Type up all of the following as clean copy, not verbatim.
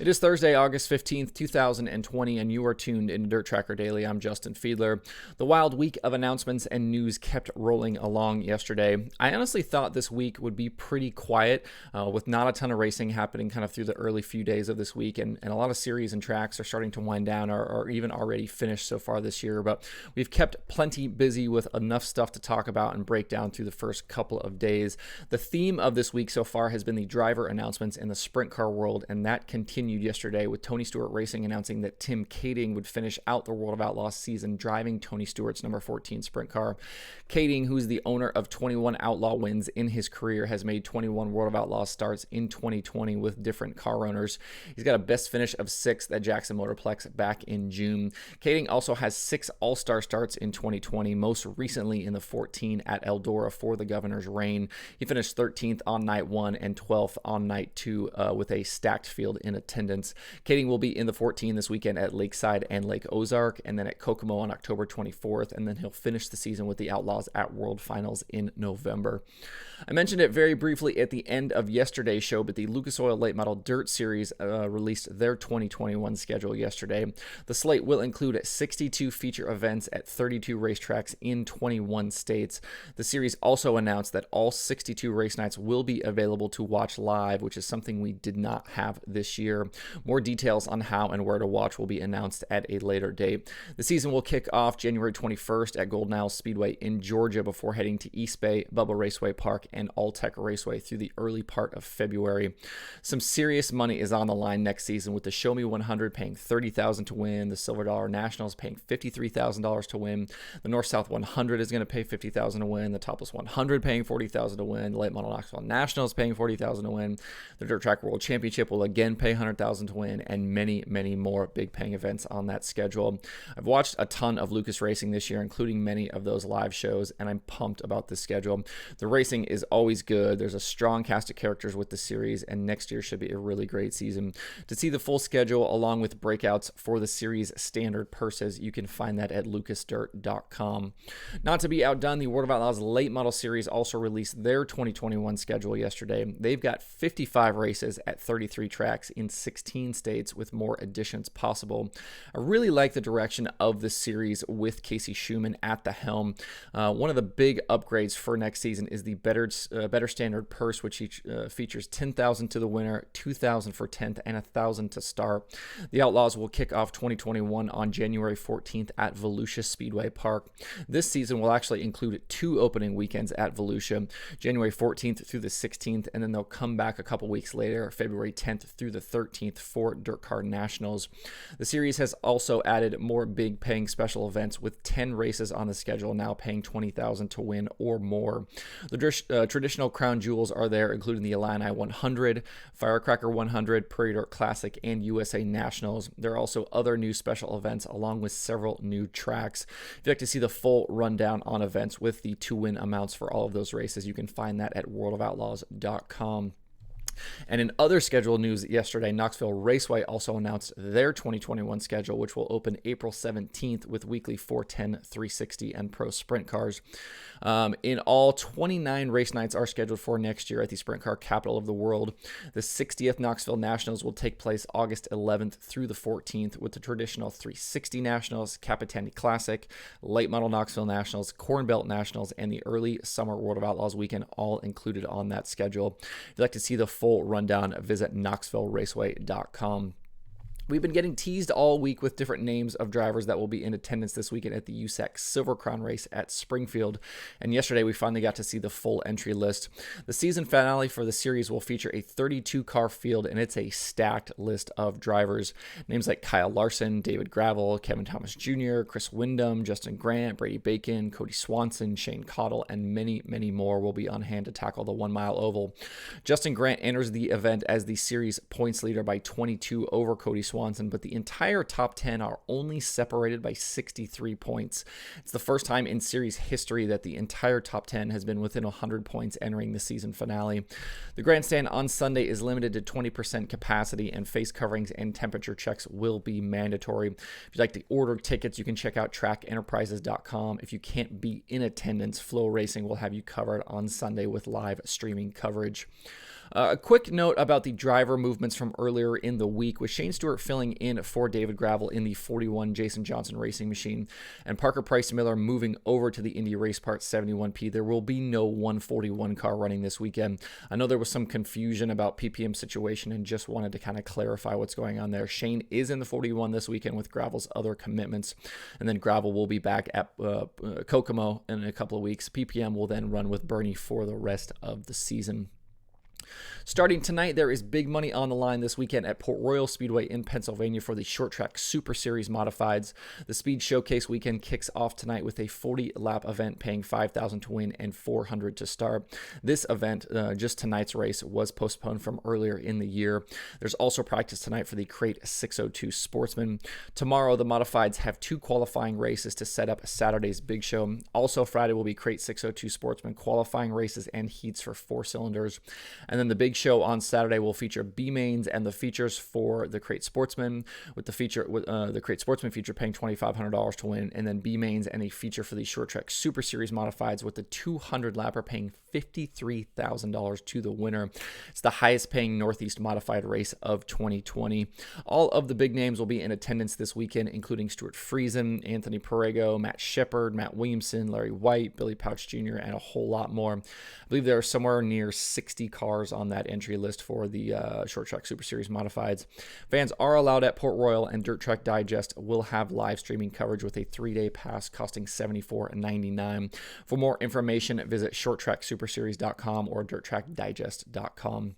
It is Thursday, August 15th, 2020, and you are tuned into Dirt Tracker Daily. I'm Justin Fiedler. The wild week of announcements and news kept rolling along yesterday. I honestly thought this week would be pretty quiet, with not a ton of racing happening kind of through the early few days of this week, and a lot of series and tracks are starting to wind down or even already finished so far this year. But we've kept plenty busy with enough stuff to talk about and break down through the first couple of days. The theme of this week so far has been the driver announcements in the sprint car world, and that continued yesterday with Tony Stewart Racing announcing that Tim Kading would finish out the World of Outlaws season driving Tony Stewart's number 14 sprint car. Kading, who's the owner of 21 Outlaw wins in his career, has made 21 World of Outlaws starts in 2020 with different car owners. He's got a best finish of 6th at Jackson Motorplex back in June. Kading also has 6 All-Star starts in 2020, most recently in the 14 at Eldora for the Governor's Reign. He finished 13th on night 1 and 12th on night 2 with a stacked field in attendance. Kading will be in the 14 this weekend at Lakeside and Lake Ozark, and then at Kokomo on October 24th, and then he'll finish the season with the Outlaws at World Finals in November. I mentioned it very briefly at the end of yesterday's show, but the Lucas Oil Late Model Dirt Series released their 2021 schedule yesterday. The slate will include 62 feature events at 32 racetracks in 21 states. The series also announced that all 62 race nights will be available to watch live, which is something we did not have this year. More details on how and where to watch will be announced at a later date. The season will kick off January 21st at Golden Isle Speedway in Georgia before heading to East Bay, Bubba Raceway Park, and Alltech Raceway through the early part of February. Some serious money is on the line next season, with the Show Me 100 paying $30,000 to win, the Silver Dollar Nationals paying $53,000 to win, the North-South 100 is going to pay $50,000 to win, the Topless 100 paying $40,000 to win, the Late Model Knoxville Nationals paying $40,000 to win, the Dirt Track World Championship will again pay $100,000 to win, and many, many more big paying events on that schedule. I've watched a ton of Lucas racing this year, including many of those live shows, and I'm pumped about this schedule. The racing is always good. There's a strong cast of characters with the series, and next year should be a really great season. To see the full schedule along with breakouts for the series standard purses, you can find that at lucasdirt.com. Not to be outdone, the World of Outlaws Late Model Series also released their 2021 schedule yesterday. They've got 55 races at 33 tracks in 16 states, with more additions possible. I really like the direction of the series with Casey Schumann at the helm. One of the big upgrades for next season is the better standard purse, which features $10,000 to the winner, $2,000 for 10th, and $1,000 to start. The Outlaws will kick off 2021 on January 14th at Volusia Speedway Park. This season will actually include 2 opening weekends at Volusia, January 14th through the 16th, and then they'll come back a couple weeks later, February 10th through the 13th for DIRTRACKR Nationals. The series has also added more big paying special events, with 10 races on the schedule now paying $20,000 to win or more. The traditional crown jewels are there, including the Illini 100, Firecracker 100, Prairie Dirt Classic, and USA Nationals. There are also other new special events along with several new tracks. If you'd like to see the full rundown on events with the to-win amounts for all of those races, you can find that at worldofoutlaws.com. And in other scheduled news yesterday, Knoxville Raceway also announced their 2021 schedule, which will open April 17th with weekly 410, 360, and Pro Sprint cars. In all, 29 race nights are scheduled for next year at the sprint car capital of the world. The 60th Knoxville Nationals will take place August 11th through the 14th, with the traditional 360 Nationals, Capitani Classic, Late Model Knoxville Nationals, Corn Belt Nationals, and the early Summer World of Outlaws weekend all included on that schedule. If you'd like to see the full rundown, visit knoxvilleraceway.com. We've been getting teased all week with different names of drivers that will be in attendance this weekend at the USAC Silver Crown race at Springfield, and yesterday we finally got to see the full entry list. The season finale for the series will feature a 32-car field, and it's a stacked list of drivers. Names like Kyle Larson, David Gravel, Kevin Thomas Jr., Chris Windham, Justin Grant, Brady Bacon, Cody Swanson, Shane Cottle, and many, many more will be on hand to tackle the 1 mile oval. Justin Grant enters the event as the series points leader by 22 over Cody Swanson, but the entire top 10 are only separated by 63 points. It's the first time in series history that the entire top 10 has been within 100 points entering the season finale. The grandstand on Sunday is limited to 20% capacity, and face coverings and temperature checks will be mandatory. If you'd like to order tickets, you can check out trackenterprises.com. If you can't be in attendance, Flow Racing will have you covered on Sunday with live streaming coverage. A quick note about the driver movements from earlier in the week, with Shane Stewart filling in for David Gravel in the 41 Jason Johnson racing machine, and Parker Price Miller moving over to the Indy Race Parts 71P. There will be no 141 car running this weekend. I know there was some confusion about PPM situation and just wanted to kind of clarify what's going on there. Shane is in the 41 this weekend with Gravel's other commitments, and then Gravel will be back at Kokomo in a couple of weeks. PPM will then run with Bernie for the rest of the season. Starting tonight, there is big money on the line this weekend at Port Royal Speedway in Pennsylvania for the Short Track Super Series Modifieds. The Speed Showcase weekend kicks off tonight with a 40-lap event paying $5,000 to win and $400 to start. This event, just tonight's race, was postponed from earlier in the year. There's also practice tonight for the Crate 602 Sportsman. Tomorrow, the Modifieds have 2 qualifying races to set up Saturday's big show. Also, Friday will be Crate 602 Sportsman qualifying races and heats for 4 cylinders. And then the big show on Saturday will feature B mains and the features for the Crate Sportsman, with the Crate Sportsman feature paying $2,500 to win, and then B mains and a feature for the Short Track Super Series Modifieds with the 200 lapper paying $53,000 to the winner. It's the highest paying Northeast modified race of 2020. All of the big names will be in attendance this weekend, including Stuart Friesen, Anthony Perego, Matt Shepard, Matt Williamson, Larry White, Billy Pouch Jr., and a whole lot more. I believe there are somewhere near 60 cars on that entry list for the Short Track Super Series Modifieds. Fans are allowed at Port Royal, and Dirt Track Digest will have live streaming coverage with a 3-day pass costing $74.99. For more information, visit shorttracksuperseries.com or dirttrackdigest.com.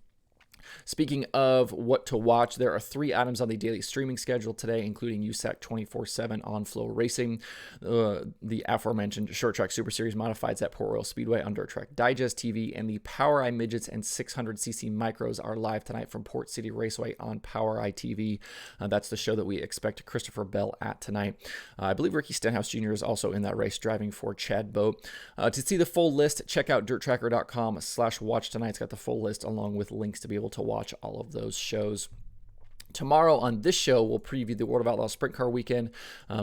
Speaking of what to watch, there are 3 items on the daily streaming schedule today, including USAC 24/7 on Flow Racing, the aforementioned Short Track Super Series Modifieds at Port Royal Speedway on Dirt Track Digest TV, and the Power Eye Midgets and 600cc Micros are live tonight from Port City Raceway on Power Eye TV. That's the show that we expect Christopher Bell at tonight. I believe Ricky Stenhouse Jr. is also in that race driving for Chad Boat. To see the full list, check out DIRTRACKR.com/watch tonight. It's got the full list along with links to be able to watch all of those shows. Tomorrow on this show, we'll preview the World of Outlaws Sprint Car Weekend,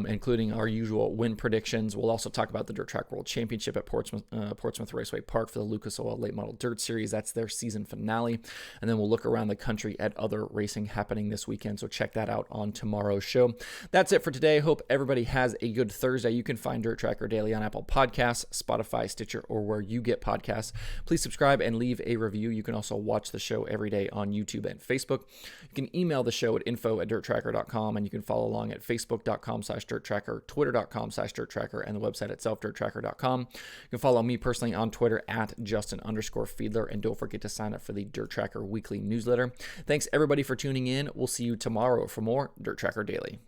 including our usual win predictions. We'll also talk about the Dirt Track World Championship at Portsmouth Raceway Park for the Lucas Oil Late Model Dirt Series. That's their season finale. And then we'll look around the country at other racing happening this weekend, so check that out on tomorrow's show. That's it for today. Hope everybody has a good Thursday. You can find Dirt Tracker Daily on Apple Podcasts, Spotify, Stitcher, or where you get podcasts. Please subscribe and leave a review. You can also watch the show every day on YouTube and Facebook. You can email the show at info@dirttracker.com, and you can follow along at facebook.com/dirttracker, twitter.com/dirttracker, and the website itself, dirttracker.com. You can follow me personally on Twitter at Justin_Fiedler, and don't forget to sign up for the Dirt Tracker weekly newsletter. Thanks everybody for tuning in. We'll see you tomorrow for more Dirt Tracker Daily.